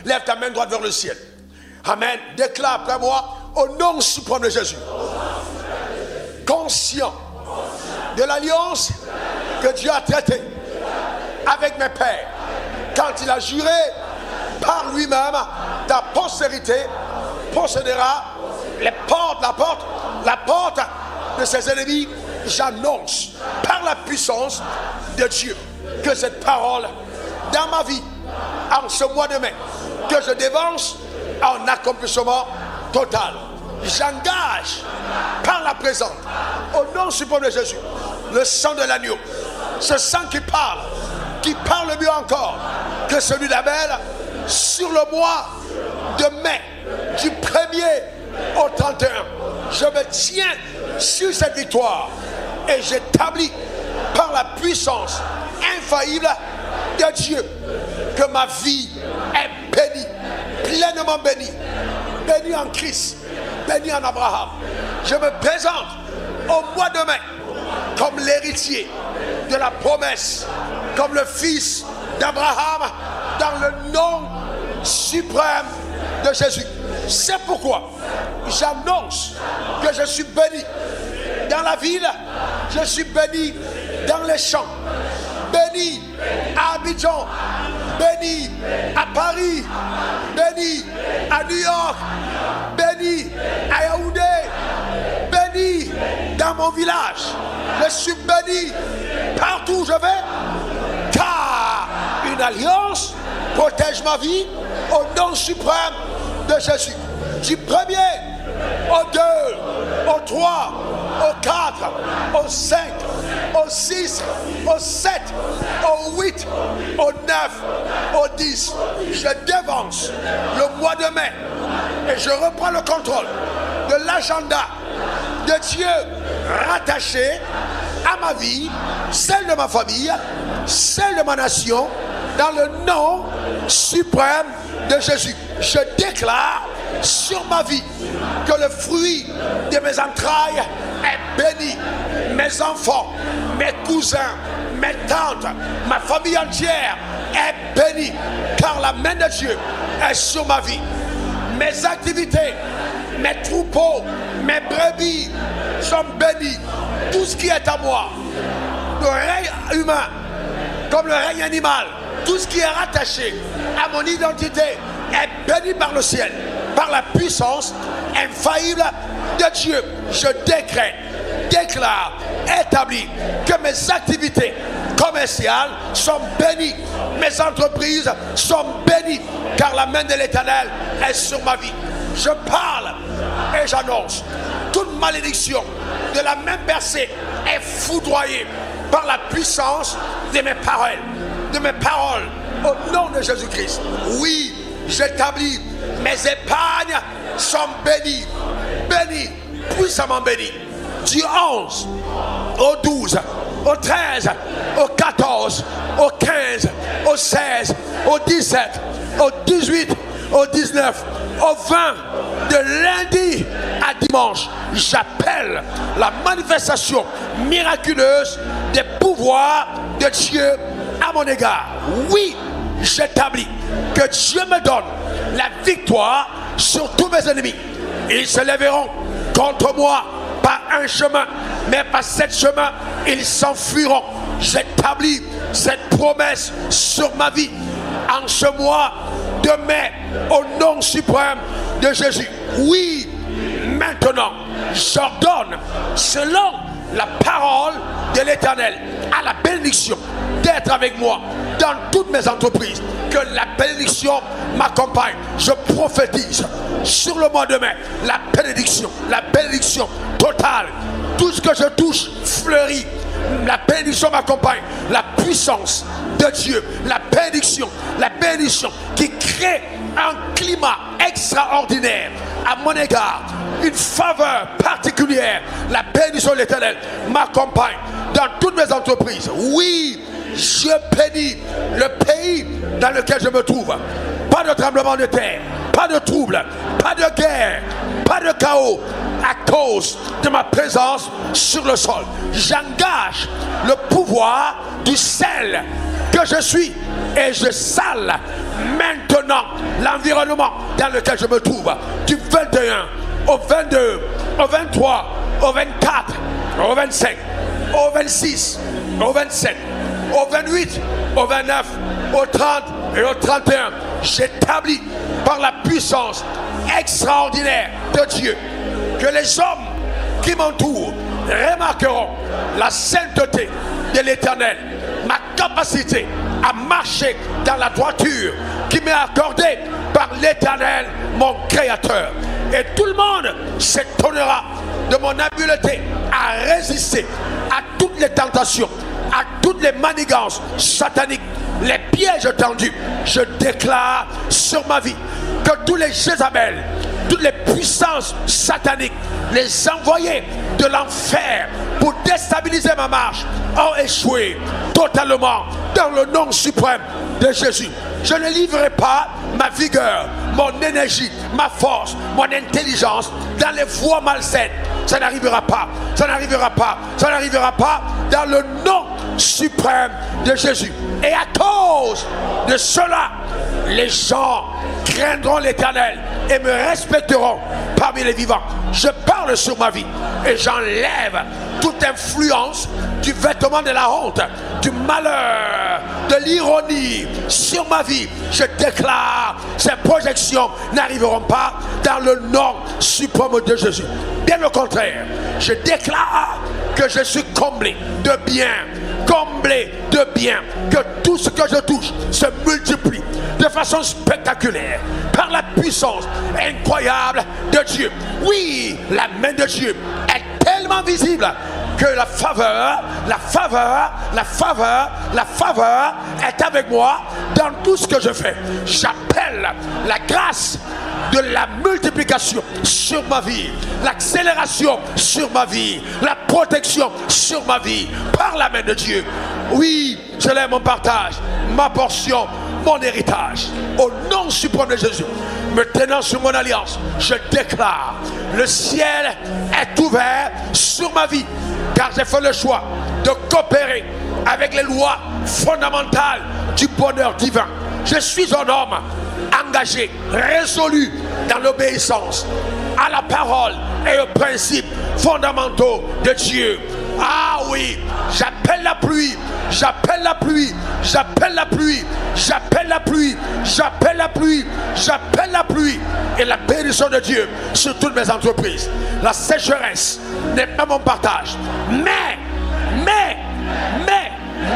Lève ta main droite vers le ciel. Amen. Déclare après moi, au nom suprême de Jésus. Conscient de l'alliance que Dieu a traitée avec mes pères, quand il a juré par lui-même, ta postérité possédera la porte de ses ennemis. J'annonce par la puissance de Dieu que cette parole dans ma vie, en ce mois de mai, que je dévance en accomplissement total. J'engage par la présence, au nom suprême de Jésus, le sang de l'agneau, ce sang qui parle mieux encore que celui d'Abel, sur le mois de mai, du 1er au 31. Je me tiens sur cette victoire et j'établis par la puissance infaillible de Dieu que ma vie est bénie, pleinement bénie, bénie en Christ, bénie en Abraham. Je me présente au mois de mai comme l'héritier de la promesse, comme le fils d'Abraham, dans le nom suprême de Jésus. C'est pourquoi j'annonce que je suis béni dans la ville, je suis béni dans les champs, béni à Abidjan, béni à Paris, béni à New York, béni à Yaoundé, béni dans mon village. Je suis béni partout où je vais, car une alliance protège ma vie au nom suprême de Jésus. Du 1er au 2, au 3, au 4, au 5, au 6, au 7, au 8, au 9, au 10. Je dévance le mois de mai et je reprends le contrôle de l'agenda de Dieu rattaché à ma vie, celle de ma famille, celle de ma nation, dans le nom suprême de Jésus. Je déclare sur ma vie que le fruit de mes entrailles est béni. Mes enfants, mes cousins, mes tantes, ma famille entière est bénie, car la main de Dieu est sur ma vie. Mes activités, mes troupeaux, mes brebis sont bénis. Tout ce qui est à moi, le règne humain comme le règne animal, tout ce qui est rattaché à mon identité est béni par le ciel, par la puissance infaillible de Dieu. Je décrète, déclare, établis que mes activités commerciales sont bénies, mes entreprises sont bénies, car la main de l'Éternel est sur ma vie. Je parle et j'annonce, toute malédiction de la main percée est foudroyée par la puissance de mes paroles, au nom de Jésus-Christ. Oui, j'établis, mes épargnes sont bénies, puissamment bénies. Du 11 au 12, au 13, au 14, au 15, au 16, au 17, au 18, au 19, au 20, de lundi à dimanche, j'appelle la manifestation miraculeuse des pouvoirs de Dieu à mon égard. Oui, j'établis que Dieu me donne la victoire sur tous mes ennemis. Ils se lèveront contre moi par un chemin, mais par 7 chemins, ils s'enfuiront. J'établis cette promesse sur ma vie en ce mois de mai, au nom suprême de Jésus. Oui, maintenant, j'ordonne, selon la parole de l'Éternel, à la bénédiction d'être avec moi dans toutes mes entreprises, que la bénédiction m'accompagne. Je prophétise sur le mois de mai la bénédiction totale. Tout ce que je touche fleurit. La bénédiction m'accompagne. La puissance de Dieu, la bénédiction qui crée un climat extraordinaire à mon égard, une faveur particulière. La bénédiction de l'Éternel m'accompagne dans toutes mes entreprises. Oui, je bénis le pays dans lequel je me trouve. Pas de tremblement de terre, pas de trouble, pas de guerre, pas de chaos, à cause de ma présence sur le sol. J'engage le pouvoir du sel que je suis et je sale maintenant la l'environnement dans lequel je me trouve, du 21 au 22, au 23, au 24, au 25, au 26, au 27, au 28, au 29, au 30 et au 31, j'établis par la puissance extraordinaire de Dieu que les hommes qui m'entourent remarqueront la sainteté de l'Éternel, ma capacité à marcher dans la droiture qui m'est accordée par l'Éternel, mon Créateur. Et tout le monde s'étonnera de mon habileté à résister à toutes les tentations, à toutes les manigances sataniques, les pièges tendus. Je déclare sur ma vie que tous les Jézabel, toutes les puissances sataniques, les envoyés de l'enfer pour déstabiliser ma marche ont échoué totalement dans le nom suprême de Jésus. Je ne livrerai pas ma vigueur, mon énergie, ma force, mon intelligence dans les voies malsaines. Ça n'arrivera pas, ça n'arrivera pas, ça n'arrivera pas dans le nom suprême de Jésus. Et à cause de cela, les gens craindront l'Éternel et me respecteront parmi les vivants. Je parle sur ma vie et j'enlève toute influence du vêtement de la honte, du malheur, de l'ironie sur ma vie. Je déclare, ces projections n'arriveront pas dans le nom suprême de Jésus. Bien au contraire, je déclare que je suis comblé de bien, comblé de bien, que tout ce que je touche se multiplie de façon spectaculaire par la puissance incroyable de Dieu. Oui, la main de Dieu est tellement visible que la faveur est avec moi dans tout ce que je fais. J'appelle la grâce de la multiplication sur ma vie, l'accélération sur ma vie, la protection sur ma vie par la main de Dieu. Oui, je lève mon partage, ma portion, mon héritage. Au nom suprême de Jésus, me tenant sur mon alliance, je déclare, le ciel est ouvert sur ma vie, car j'ai fait le choix de coopérer avec les lois fondamentales du bonheur divin. Je suis un homme engagé, résolu dans l'obéissance à la parole et aux principes fondamentaux de Dieu. Ah oui, j'appelle la pluie, j'appelle la pluie, j'appelle la pluie, j'appelle la pluie, j'appelle la pluie, j'appelle la pluie et la bénédiction de Dieu sur toutes mes entreprises. La sécheresse n'est pas mon partage, mais,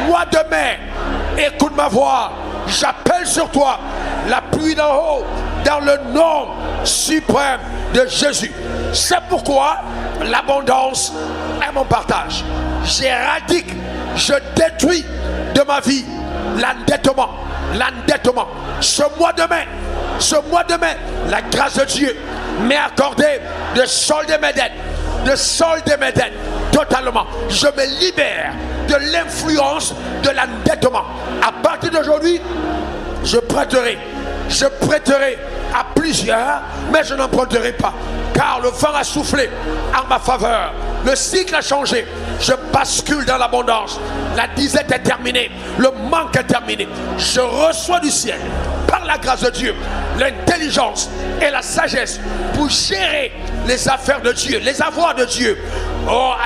mois de mai, écoute ma voix, j'appelle sur toi la pluie d'en haut dans le nom suprême de Jésus. C'est pourquoi l'abondance est mon partage. J'éradique, je détruis de ma vie l'endettement. Ce mois de mai, la grâce de Dieu m'est accordée de solder mes dettes, totalement. Je me libère de l'influence de l'endettement. À partir d'aujourd'hui, je prêterai à plusieurs, mais je n'emprunterai pas, car le vent a soufflé en ma faveur. Le cycle a changé. Je bascule dans l'abondance. La disette est terminée. Le manque est terminé. Je reçois du ciel, par la grâce de Dieu, l'intelligence et la sagesse pour gérer les affaires de Dieu, les avoirs de Dieu,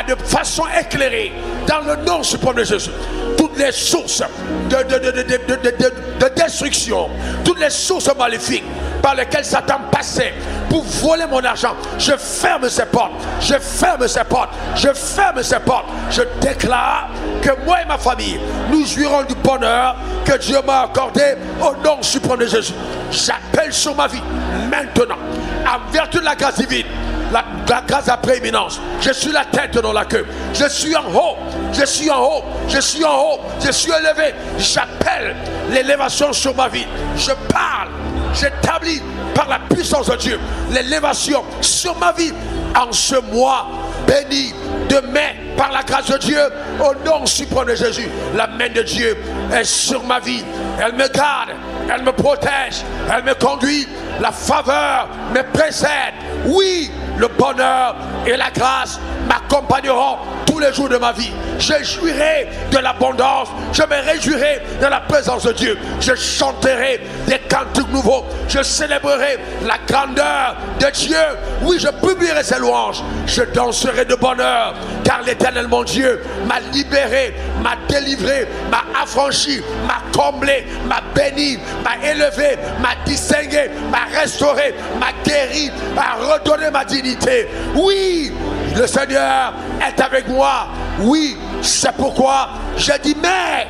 de façon éclairée, dans le nom suprême de Jésus. Toutes les sources de destruction, toutes les sources maléfiques par lesquelles Satan passait pour voler mon argent, je ferme ces portes, je ferme ces portes, je ferme ces portes. Je déclare que moi et ma famille, nous jouirons du bonheur que Dieu m'a accordé au nom suprême de Jésus. J'appelle sur ma vie maintenant, en vertu de la grâce divine, la grâce à prééminence. Je suis la tête, non la queue. Je suis en haut, je suis en haut, je suis en haut, je suis élevé. J'appelle l'élévation sur ma vie. Je parle, j'établis par la puissance de Dieu l'élévation sur ma vie en ce mois béni de mai par la grâce de Dieu au nom suprême de Jésus. La main de Dieu est sur ma vie. Elle me garde, elle me protège, elle me conduit. La faveur me précède. Oui, le bonheur et la grâce m'accompagneront tous les jours de ma vie. Je jouirai de l'abondance. Je me réjouirai de la présence de Dieu. Je chanterai des cantiques nouveaux. Je célébrerai la grandeur de Dieu. Oui, je publierai ses louanges. Je danserai de bonheur, car l'Éternel mon Dieu m'a libéré, m'a délivré, m'a affranchi, m'a comblé, m'a béni, m'a élevé, m'a distingué, m'a restauré, m'a guéri, m'a redonné ma dignité. Oui, le Seigneur est avec moi. Oui, c'est pourquoi je dis mais,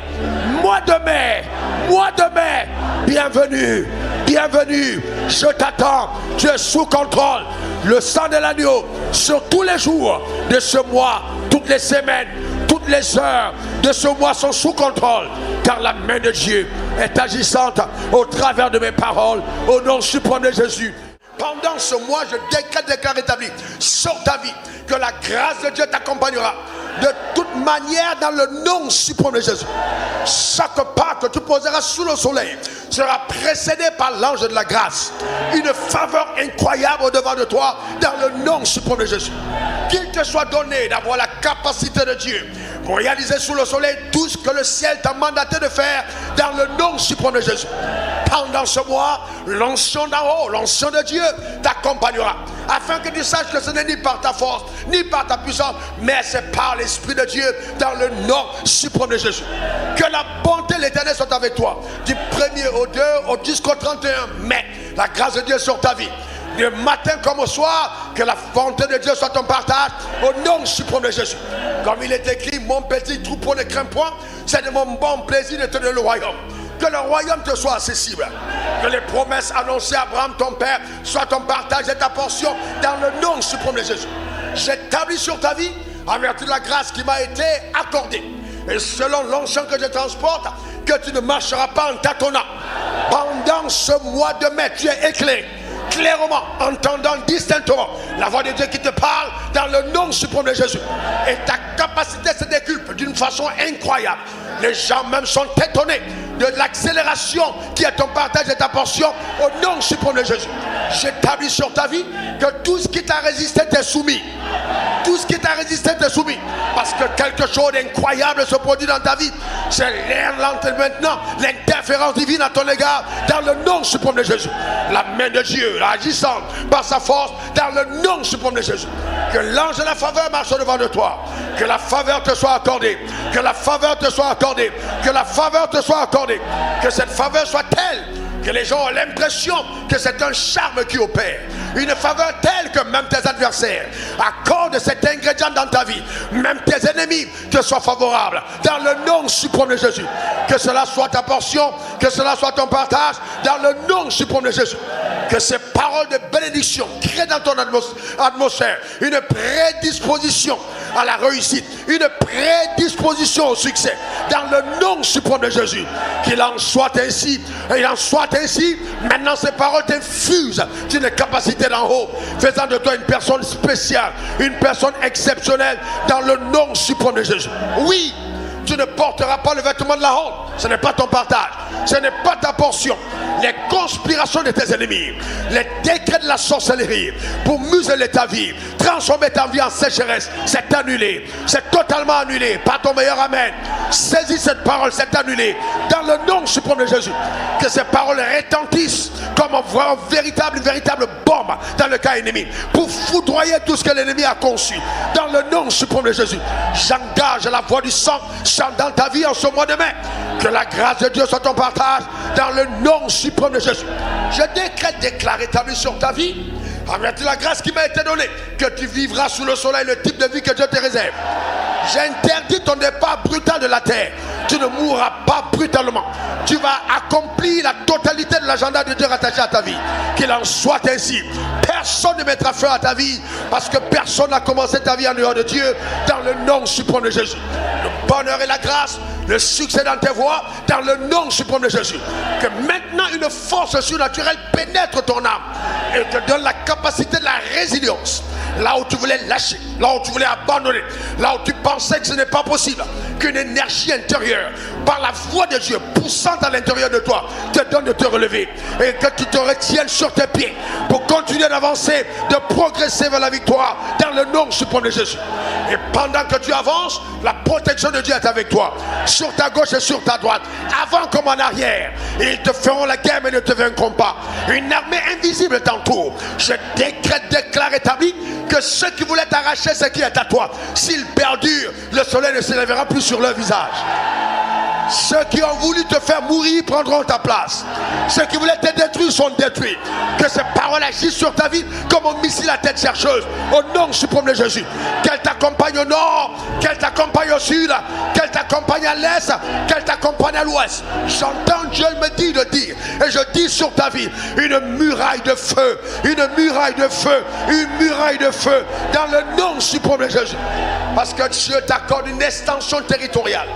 mois de mai, bienvenue, bienvenue, je t'attends, tu es sous contrôle. Le sang de l'agneau sur tous les jours de ce mois, toutes les semaines, toutes les heures de ce mois sont sous contrôle, car la main de Dieu est agissante au travers de mes paroles, au nom suprême de Jésus. Pendant ce mois, je déclare établi sur ta vie que la grâce de Dieu t'accompagnera de toute manière dans le nom suprême de Jésus. Chaque pas que tu poseras sous le soleil sera précédé par l'ange de la grâce. Une faveur incroyable au-devant de toi dans le nom suprême de Jésus. Qu'il te soit donné d'avoir la capacité de Dieu pour réaliser sous le soleil tout ce que le ciel t'a mandaté de faire dans le nom suprême de Jésus. Pendant ce mois, l'onction d'en haut, l'onction de Dieu t'accompagnera, afin que tu saches que ce n'est ni par ta force, ni par ta puissance, mais c'est par l'Esprit de Dieu dans le nom suprême de Jésus. Que la bonté de l'Éternel soit avec toi, du 1er au 2 jusqu'au 31 mai. La grâce de Dieu sur ta vie. Du matin comme au soir, que la bonté de Dieu soit ton partage au nom suprême de Jésus. Comme il est écrit, mon petit troupeau ne craint point, c'est de mon bon plaisir de te donner le royaume. Que le royaume te soit accessible. Que les promesses annoncées à Abraham, ton père, soient ton partage et ta portion dans le nom suprême de Jésus. J'établis sur ta vie, en vertu de la grâce qui m'a été accordée, et selon l'onction que je transporte, que tu ne marcheras pas en tâtonnant. Pendant ce mois de mai, tu es éclairé, clairement, entendant distinctement la voix de Dieu qui te parle dans le nom suprême de Jésus. Et ta capacité se décuple d'une façon incroyable. Les gens même sont étonnés de l'accélération qui est ton partage et ta portion au nom suprême de Jésus. J'établis sur ta vie que tout ce qui t'a résisté t'est soumis. Tout ce qui t'a résisté t'est soumis. Parce que quelque chose d'incroyable se produit dans ta vie. C'est l'air lente maintenant, l'interférence divine à ton égard dans le nom suprême de Jésus. La main de Dieu agissante par sa force dans le nom suprême de Jésus. Que l'ange de la faveur marche devant de toi. Que la faveur te soit accordée. Que la faveur te soit accordée. Que la faveur te soit accordée. Que cette faveur soit telle que les gens ont l'impression que c'est un charme qui opère. Une faveur telle que même tes adversaires accordent cet ingrédient dans ta vie. Même tes ennemis te soient favorables. Dans le nom suprême de Jésus. Que cela soit ta portion. Que cela soit ton partage. Dans le nom suprême de Jésus. Que ces paroles de bénédiction créent dans ton atmosphère une prédisposition à la réussite. Une prédisposition au succès. Dans le nom suprême de Jésus. Qu'il en soit ainsi. Et il en soit ainsi. Maintenant ces paroles t'infusent d'une capacité d'en haut, faisant de toi une personne spéciale, une personne exceptionnelle dans le nom suprême de Jésus. Oui, tu ne porteras pas le vêtement de la honte. Ce n'est pas ton partage. Ce n'est pas ta portion. Les conspirations de tes ennemis, les décrets de la sorcellerie pour museler ta vie, transformer ta vie en sécheresse, c'est annulé. C'est totalement annulé. Par ton meilleur amen. Saisis cette parole, c'est annulé. Dans le nom suprême de Jésus. Que ces paroles retentissent comme une véritable bombe dans le cas ennemi. Pour foudroyer tout ce que l'ennemi a conçu. Dans le nom suprême de Jésus. J'engage la voix du sang dans ta vie en ce mois de mai. Que la grâce de Dieu soit ton partage dans le nom suprême de Jésus. Je déclare établi sur ta vie, en vertu de la grâce qui m'a été donnée, que tu vivras sous le soleil le type de vie que Dieu te réserve. J'interdis ton départ brutal de la terre. Tu ne mourras pas brutalement. Tu vas accomplir la totalité de l'agenda de Dieu rattaché à ta vie. Qu'il en soit ainsi. Personne ne mettra fin à ta vie parce que personne n'a commencé ta vie en dehors de Dieu dans le nom suprême de Jésus. Le bonheur et la grâce, le succès dans tes voies dans le nom suprême de Jésus. Que maintenant une force surnaturelle pénètre ton âme. Et te donne la capacité de la résilience. Là où tu voulais lâcher, là où tu voulais abandonner, là où tu pensais que ce n'est pas possible, qu'une énergie intérieure, par la voix de Dieu, poussante à l'intérieur de toi, te donne de te relever. Et que tu te retiennes sur tes pieds pour continuer d'avancer, de progresser vers la victoire dans le nom suprême de Jésus. Et pendant que tu avances, la protection de Dieu est avec toi, sur ta gauche et sur ta droite, avant comme en arrière. Et ils te feront la guerre mais ne te vaincront pas. Une armée invisible t'entoure. Je déclare établi que ceux qui voulaient t'arracher ce qui est à toi, s'ils perdurent, le soleil ne s'élèvera plus sur leur visage. Ceux qui ont voulu te faire mourir prendront ta place. Ceux qui voulaient te détruire sont détruits. Que ces paroles agissent sur ta vie comme un missile à tête chercheuse. Au nom suprême de Jésus. Qu'elle t'accompagne au nord, qu'elle t'accompagne au sud, qu'elle t'accompagne à l'est, qu'elle t'accompagne à l'ouest. J'entends Dieu me dire de dire. Et je dis sur ta vie une muraille de feu, une muraille de feu, une muraille de feu dans le nom suprême de Jésus. Parce que Dieu t'accorde une extension territoriale.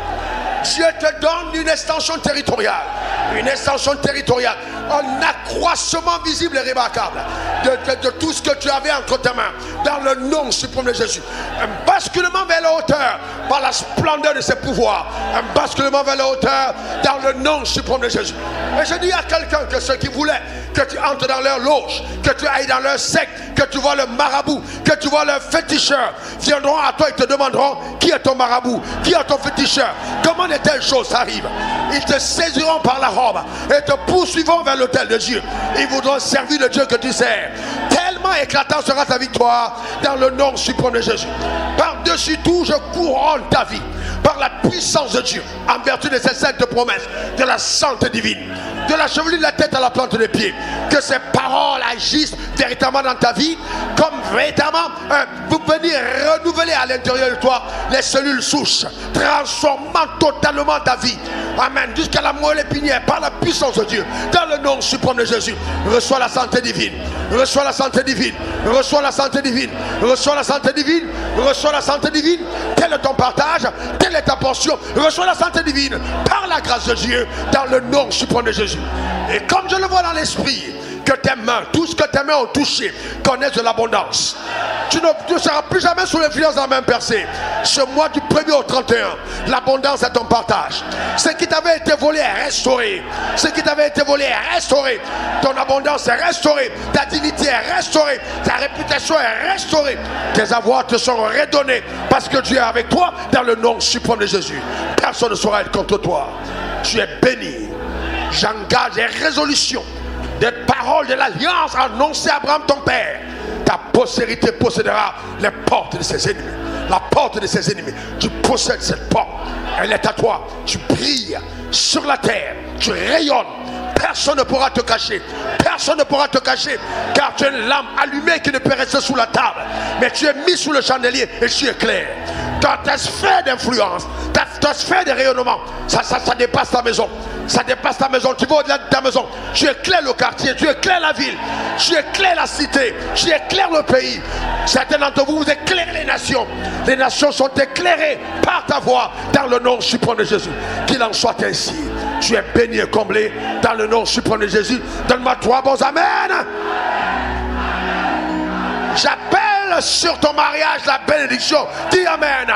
Dieu te donne une extension territoriale. Une extension territoriale. Un accroissement visible et remarquable de tout ce que tu avais entre tes mains. Dans le nom suprême de Jésus. Un basculement vers la hauteur par la splendeur de ses pouvoirs. Un basculement vers la hauteur dans le nom suprême de Jésus. Et je dis à quelqu'un que ceux qui voulaient que tu entres dans leur loge, que tu ailles dans leur secte, que tu vois le marabout, que tu vois le féticheur, viendront à toi et te demanderont qui est ton marabout, qui est ton féticheur, comment de telles choses arrivent. Ils te saisiront par la robe et te poursuivront vers l'autel de Dieu. Ils voudront servir le Dieu que tu sers. Tellement éclatant sera ta victoire dans le nom suprême de Jésus. Par-dessus tout, je couronne ta vie par la puissance de Dieu, en vertu de ses saintes promesses, de la santé divine, de la chevelure de la tête à la plante des pieds. Que ces paroles agissent véritablement dans ta vie, comme véritablement vous venez renouveler à l'intérieur de toi les cellules souches, transformant totalement ta vie. Amen. Jusqu'à la moelle épinière, par la puissance de Dieu, dans le nom suprême de Jésus. Reçois la santé divine. Reçois la santé divine. Reçois la santé divine. Reçois la santé divine. Reçois la santé divine. Tel est ton partage. Telle est ta portion. Reçois la santé divine par la grâce de Dieu, dans le nom suprême de Jésus. Et comme je le vois dans l'esprit, que tes mains, tout ce que tes mains ont touché, connaissent de l'abondance. Tu ne seras plus jamais sous l'influence de la main percée. Ce mois du 1er au 31, l'abondance est ton partage. Ce qui t'avait été volé est restauré. Ce qui t'avait été volé est restauré. Ton abondance est restaurée. Ta dignité est restaurée. Ta réputation est restaurée. Tes avoirs te seront redonnés parce que Dieu est avec toi dans le nom suprême de Jésus. Personne ne saura être contre toi. Tu es béni. J'engage les résolutions des paroles de l'alliance annoncées à Abraham ton père. Ta postérité possédera les portes de ses ennemis. La porte de ses ennemis. Tu possèdes cette porte. Elle est à toi. Tu brilles sur la terre. Tu rayonnes. Personne ne pourra te cacher. Personne ne pourra te cacher. Car tu es une lampe allumée qui ne peut rester sous la table. Mais tu es mis sous le chandelier et tu éclaires. Ta sphère d'influence, ta sphère de rayonnement, ça dépasse ta maison. Ça dépasse ta maison. Tu vas au-delà de ta maison. Tu éclaires le quartier. Tu éclaires la ville. Tu éclaires la cité. Tu éclaires le pays. Certains d'entre vous, vous éclairez les nations. Les nations sont éclairées par ta voix dans le nom suprême de Jésus. Qu'il en soit ainsi. Tu es béni et comblé dans le nom suprême de Jésus. Donne-moi 3 bons amen. J'appelle sur ton mariage la bénédiction. Dis amen.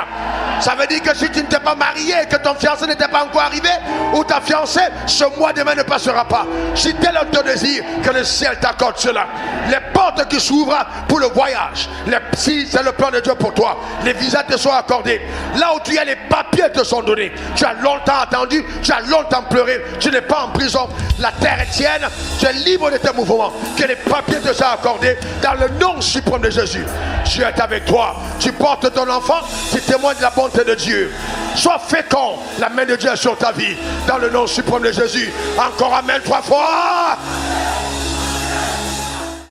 Ça veut dire que si tu ne t'es pas marié, que ton fiancé n'était pas encore arrivé, ou ta fiancée, ce mois demain ne passera pas. Si tel est ton désir, que le ciel t'accorde cela. Les portes qui s'ouvrent pour le voyage, si c'est le plan de Dieu pour toi, les visas te sont accordés. Là où tu es, les papiers te sont donnés. Tu as longtemps attendu, tu as longtemps pleuré, tu n'es pas en prison. La terre est tienne, tu es libre de tes mouvements. Que les papiers te soient accordés dans le nom suprême de Jésus. Dieu est avec toi. Tu portes ton enfant, tu témoignes de la bonté de Dieu. Sois fécond, la main de Dieu est sur ta vie. Dans le nom suprême de Jésus. Encore amen 3 fois.